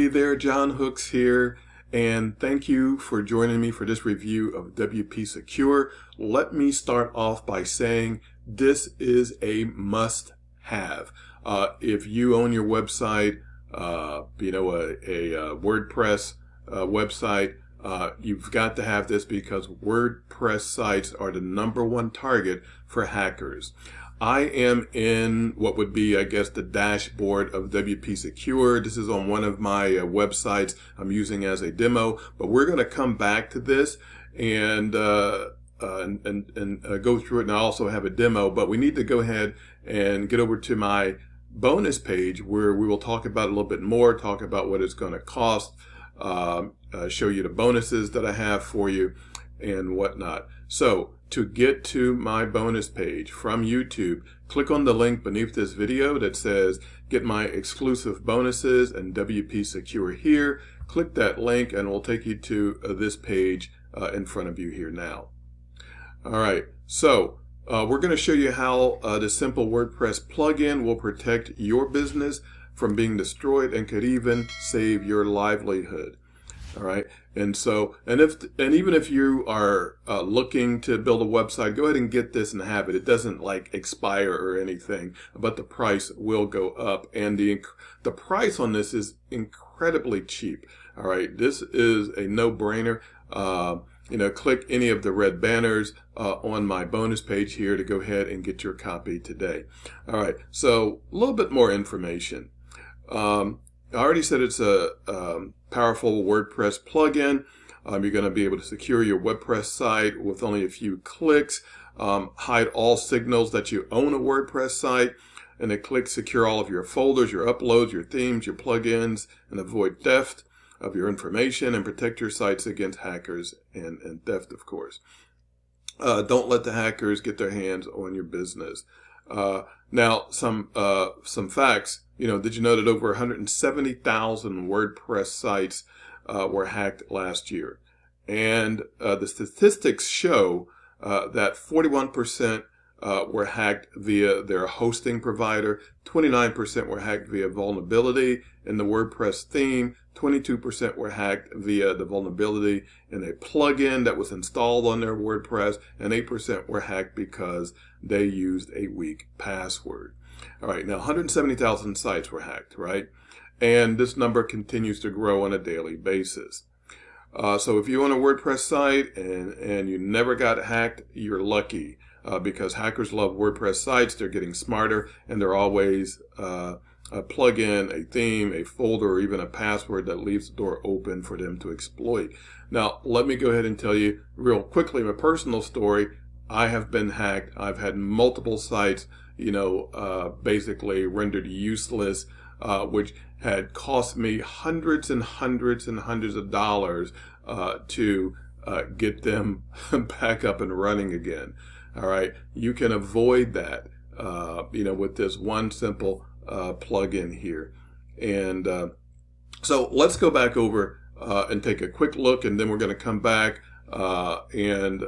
Hey there, John Hooks here, and thank you for joining me for this review of WP Secure. Let me start off by saying this is a must-have. If you own your website, a WordPress website, you've got to have this because WordPress sites are the #1 target for hackers. I am in what would be, I guess, the dashboard of WP Secure. This is on one of my websites I'm using as a demo, but we're going to come back to this and go through it, and I also have a demo, but we need to go ahead and get over to my bonus page where we will talk about it a little bit more, talk about what it's going to cost, show you the bonuses that I have for you and whatnot. So to get to my bonus page from YouTube, click on the link beneath this video that says get my exclusive bonuses and WP Secure here. Click that link and it will take you to this page in front of you here now. All right, so we're going to show you how the simple WordPress plugin will protect your business from being destroyed and could even save your livelihood. All right, and even if you are looking to build a website, go ahead and get this and have it. It doesn't like expire or anything, but the price will go up, and the price on this is incredibly cheap. All right, this is a no-brainer. Click any of the red banners on my bonus page here to go ahead and get your copy today. All right, so a little bit more information. I already said it's a powerful WordPress plugin. You're going to be able to secure your WordPress site with only a few clicks, hide all signals that you own a WordPress site, and then click secure all of your folders, your uploads, your themes, your plugins, and avoid theft of your information and protect your sites against hackers and theft, of course. Don't let the hackers get their hands on your business. Now, some facts. Did you know that over 170,000 WordPress sites were hacked last year? And the statistics show that 41% were hacked via their hosting provider, 29% were hacked via vulnerability in the WordPress theme, 22% were hacked via the vulnerability in a plugin that was installed on their WordPress, and 8% were hacked because they used a weak password. All right, now 170,000 sites were hacked, right? And this number continues to grow on a daily basis. So if you own a WordPress site and you never got hacked, you're lucky because hackers love WordPress sites. They're getting smarter, and they're always a plugin, a theme, a folder, or even a password that leaves the door open for them to exploit. Now, let me go ahead and tell you real quickly my personal story. I have been hacked. I've had multiple sites basically rendered useless, which had cost me hundreds and hundreds and hundreds of dollars to get them back up and running again. All right, you can avoid that, with this one simple plugin here. And so let's go back over and take a quick look, and then we're going to come back and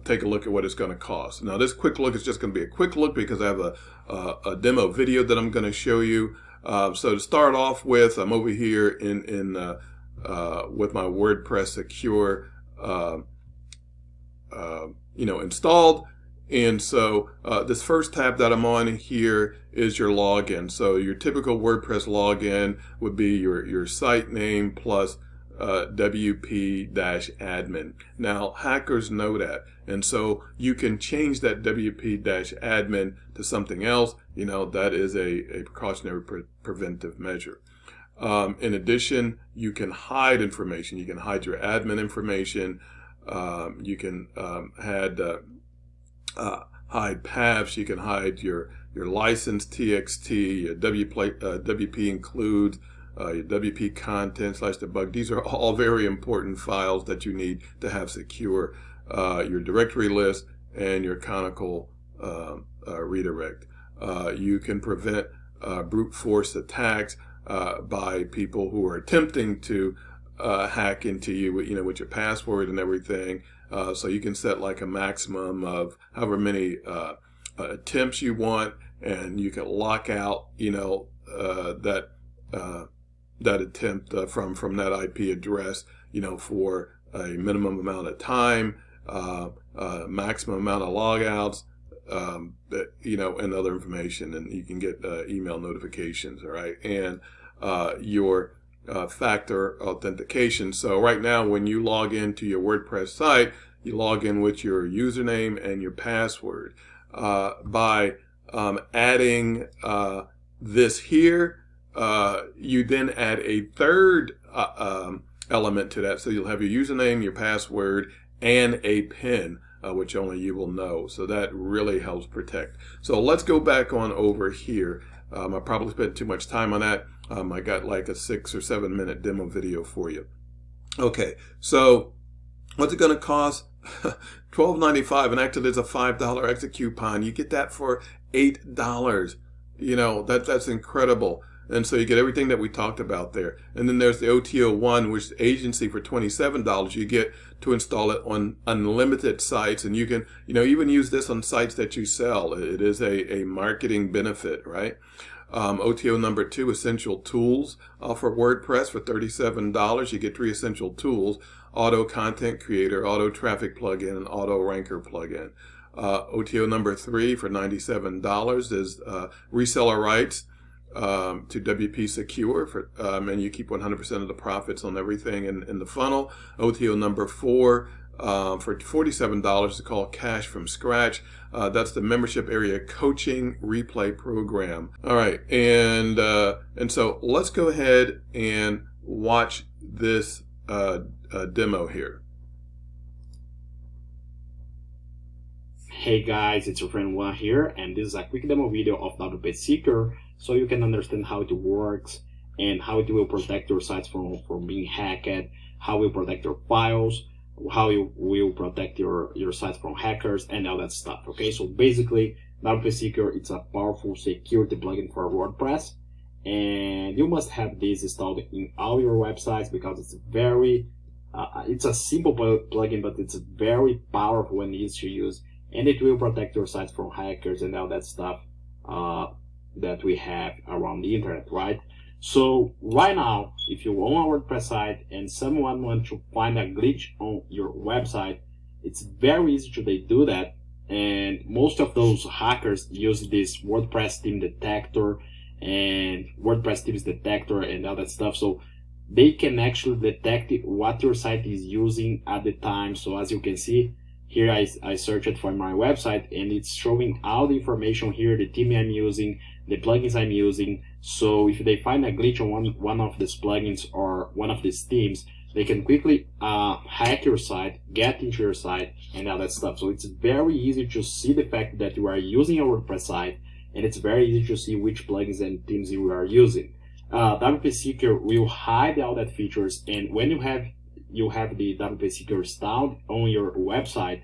take a look at what it's going to cost. Now, this quick look is just going to be a quick look because I have a demo video that I'm going to show you. So to start off with, I'm over here with my WordPress Secure, installed. And so this first tab that I'm on here is your login. So your typical WordPress login would be your site name plus WP-admin. Now, hackers know that, and so you can change that WP-admin to something else. That is a precautionary preventive measure. In addition, you can hide information. You can hide your admin information. You can hide paths. You can hide your license TXT. Your WP includes your WP content / debug. These are all very important files that you need to have secure. Your directory list and your canonical redirect. You can prevent brute force attacks by people who are attempting to hack into you, with your password and everything. So you can set like a maximum of however many attempts you want, and you can lock out, that attempt from that IP address, for a minimum amount of time, maximum amount of logouts, and other information, and you can get email notifications, all right, and your factor authentication. So right now, when you log into your WordPress site, you log in with your username and your password. By adding this here, you then add a third element to that. So you'll have your username, your password, and a PIN, which only you will know. So that really helps protect. So let's go back on over here. I probably spent too much time on that. I got like a 6 or 7 minute demo video for you. Okay, so what's it going to cost? $12.95, and actually there's a $5 exit coupon. You get that for $8. That's incredible. And so you get everything that we talked about there. And then there's the OTO1, which is agency for $27. You get to install it on unlimited sites, and you can, even use this on sites that you sell. It is a marketing benefit, right? OTO number 2, essential tools for WordPress for $37. You get 3 essential tools: auto content creator, auto traffic plugin, and auto ranker plugin. OTO number 3 for $97 is reseller rights to WP Secure, and you keep 100% of the profits on everything in the funnel. OTO number 4 for $47 is called Cash from Scratch. That's the membership area coaching replay program. All right, and so let's go ahead and watch this demo here. Hey guys, it's your friend Juan here, and this is a quick demo video of WP Secure, so you can understand how it works and how it will protect your sites from being hacked, how it will protect your files, how you will protect your sites from hackers, and all that stuff. Okay, so basically WP Secure, it's a powerful security plugin for WordPress, and you must have this installed in all your websites because it's it's a simple plugin, but it's very powerful when it's to use, and it will protect your sites from hackers and all that stuff that we have around the internet, right? So right now, if you own a WordPress site and someone wants to find a glitch on your website, it's very easy to do that. And most of those hackers use this WordPress theme detector and WordPress themes detector and all that stuff. So they can actually detect what your site is using at the time. So as you can see, here I searched for my website, and it's showing all the information here, the theme I'm using, the plugins I'm using. So if they find a glitch on one of these plugins or one of these themes, they can quickly hack your site, get into your site, and all that stuff. So it's very easy to see the fact that you are using a WordPress site, and it's very easy to see which plugins and themes you are using. WP Secure will hide all that features, and when you have the WP Secure installed on your website,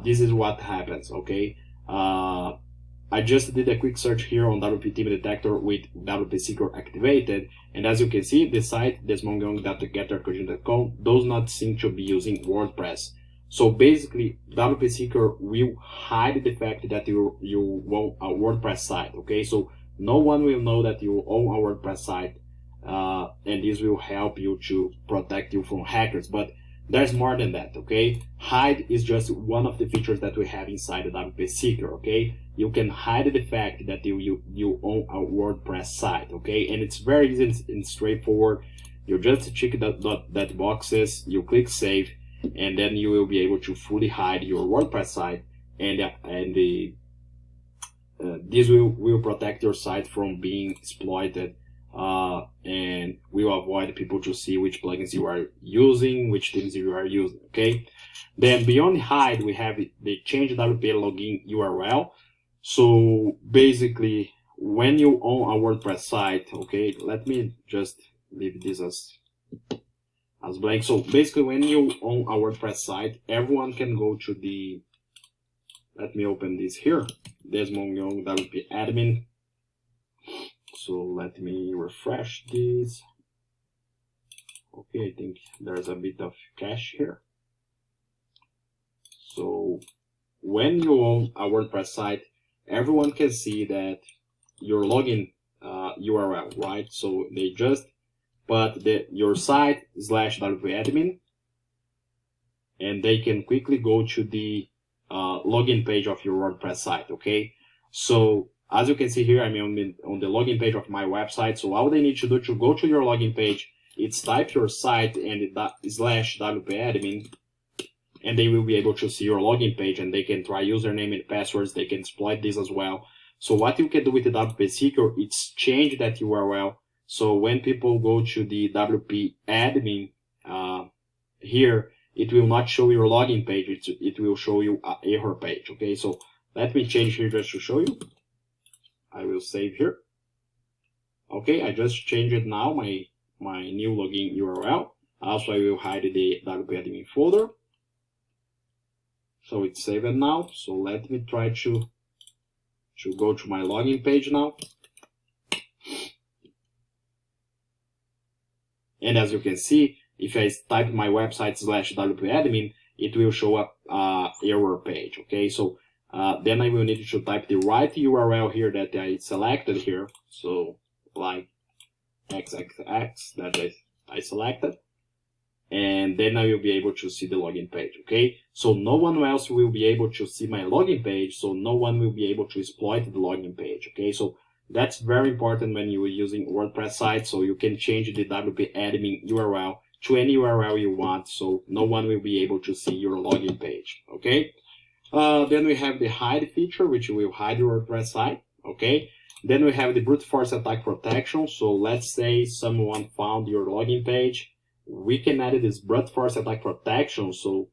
this is what happens. Okay, I just did a quick search here on WP Theme Detector with WP Secure activated, and as you can see, the site desmongong.gettercoaching.com does not seem to be using WordPress. So basically, WP Secure will hide the fact that you own a WordPress site. Okay, so no one will know that you own a WordPress site, and this will help you to protect you from hackers. But there's more than that. Okay, hide is just one of the features that we have inside the WP Secure. Okay, you can hide the fact that you own a WordPress site. Okay, and it's very easy and straightforward. You just check that boxes, you click save, and then you will be able to fully hide your WordPress site, and this will protect your site from being exploited, and will avoid people to see which plugins you are using, which themes you are using. Okay, then beyond hide, we have the change WP login URL. So basically, when you own a WordPress site, okay, let me just leave this as blank. So basically, when you own a WordPress site, everyone can go to the, let me open this here, Desmongong WP admin. So let me refresh this. Okay, I think there's a bit of cache here. So when you own a WordPress site, everyone can see that your login URL, right? So they just but your site /wp-admin, and they can quickly go to the login page of your WordPress site. Okay, so as you can see here, I'm on the login page of my website. So all they need to do to go to your login page, it's type your site and /wp-admin, and they will be able to see your login page, and they can try username and passwords. They can exploit this as well. So what you can do with the WP Seeker, it's change that URL. So when people go to the WP admin here, it will not show your login page. It will show you an error page. Okay, so let me change here just to show you. I will save here. Okay, I just changed it now, my new login URL. Also, I will hide the WP admin folder. So it's saved now. So let me try to go to my login page now. And as you can see, if I type my website /wp-admin, it will show up error page. Okay, so then I will need to type the right URL here that I selected here. So like XXX that I selected. And then I will be able to see the login page. Okay, so no one else will be able to see my login page, so no one will be able to exploit the login page. Okay, so that's very important when you are using WordPress site. So you can change the WP admin URL to any URL you want, so no one will be able to see your login page. Okay, then we have the hide feature, which will hide your WordPress site. Okay, then we have the brute force attack protection. So let's say someone found your login page. We can add this brute force attack protection. So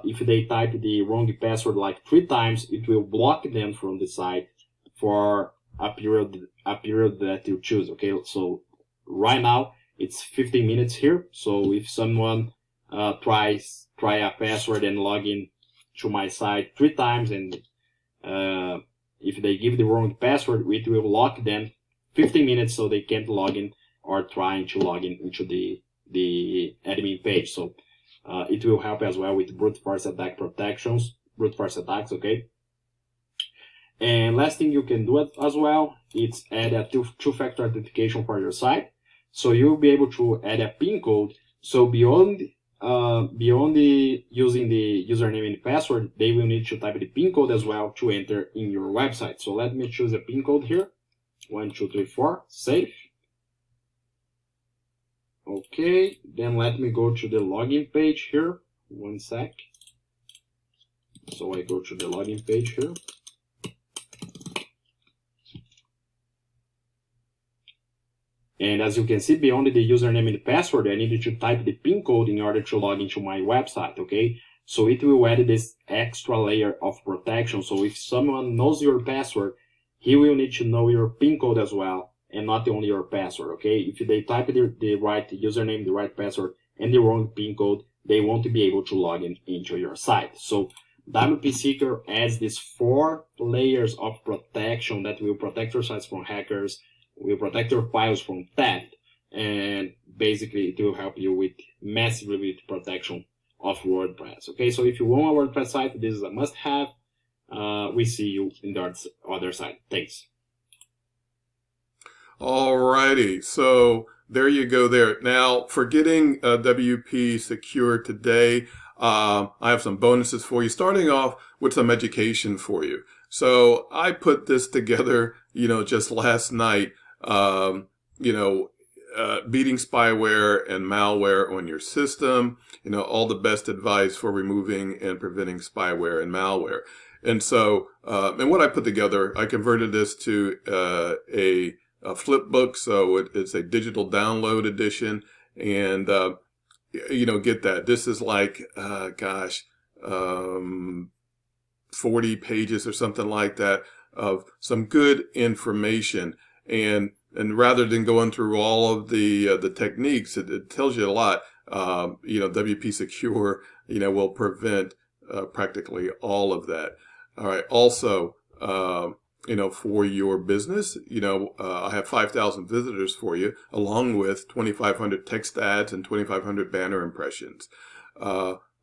if they type the wrong password like 3 times, it will block them from the site for a period that you choose. Okay, so right now it's 15 minutes here. So if someone try a password and log in to my site 3 times, and if they give the wrong password, it will lock them 15 minutes so they can't log in or trying to log in into the admin page. So it will help as well with brute force attack protections, brute force attacks. Okay, and last thing you can do it as well, it's add a two-factor authentication for your site. So you'll be able to add a PIN code. So beyond the using the username and password, they will need to type the PIN code as well to enter in your website. So let me choose a PIN code here, 1 2 3 4, save. Okay, then let me go to the login page here. 1 sec. So I go to the login page here. And as you can see, beyond the username and the password, I needed to type the PIN code in order to log into my website. Okay, so it will add this extra layer of protection. So if someone knows your password, he will need to know your PIN code as well, and not only your password. Okay, if they type the right username, the right password, and the wrong PIN code, they won't be able to log in into your site. So WP Seeker adds these 4 layers of protection that will protect your sites from hackers, will protect your files from theft, and basically it will help you with massively with protection of WordPress. Okay, so if you want a WordPress site, this is a must-have. We see you in the other side. Thanks. Alrighty, so there you go there. Now, for getting WP Secure today, I have some bonuses for you, starting off with some education for you. So I put this together, just last night, beating spyware and malware on your system, all the best advice for removing and preventing spyware and malware. And so, and what I put together, I converted this to a flip book, so it's a digital download edition, and get that. This is like 40 pages or something like that of some good information, and rather than going through all of the techniques, it tells you a lot. WP Secure will prevent practically all of that. All right. Also, for your business, I have 5,000 visitors for you, along with 2,500 text ads and 2,500 banner impressions.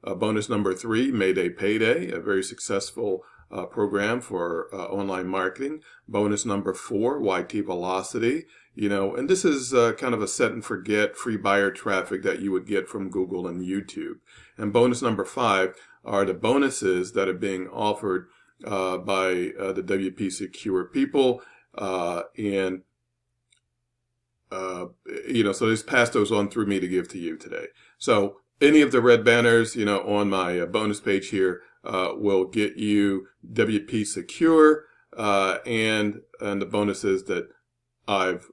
Bonus number 3, Mayday Payday, a very successful program for online marketing. Bonus number 4, YT Velocity. And this is kind of a set and forget free buyer traffic that you would get from Google and YouTube. And bonus number 5 are the bonuses that are being offered by the WP Secure people. So just pass those on through me to give to you today. So any of the red banners, on my bonus page here will get you WP Secure and the bonuses that I've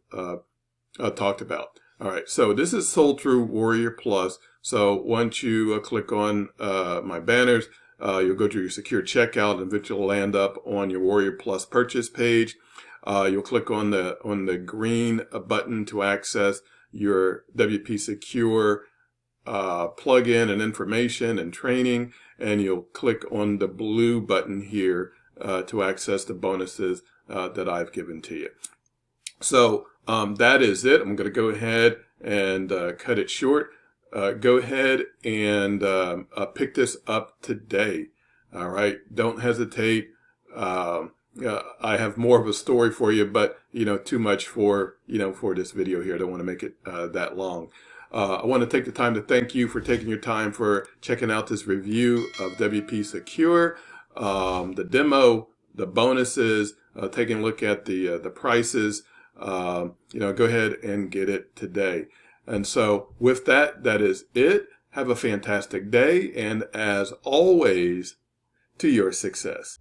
talked about. All right, so this is sold through Warrior Plus. So once you click on my banners, you'll go to your secure checkout and eventually land up on your Warrior Plus purchase page. You'll click on the green button to access your WP Secure plugin and information and training, and you'll click on the blue button here to access the bonuses that I've given to you. So that is it. I'm going to go ahead and cut it short. Go ahead and pick this up today. All right. Don't hesitate. I have more of a story for you, but too much for this video here. I don't want to make it that long. I want to take the time to thank you for taking your time for checking out this review of WP Secure, the demo, the bonuses, taking a look at the prices. Go ahead and get it today. And so with that, that is it. Have a fantastic day, and as always, to your success.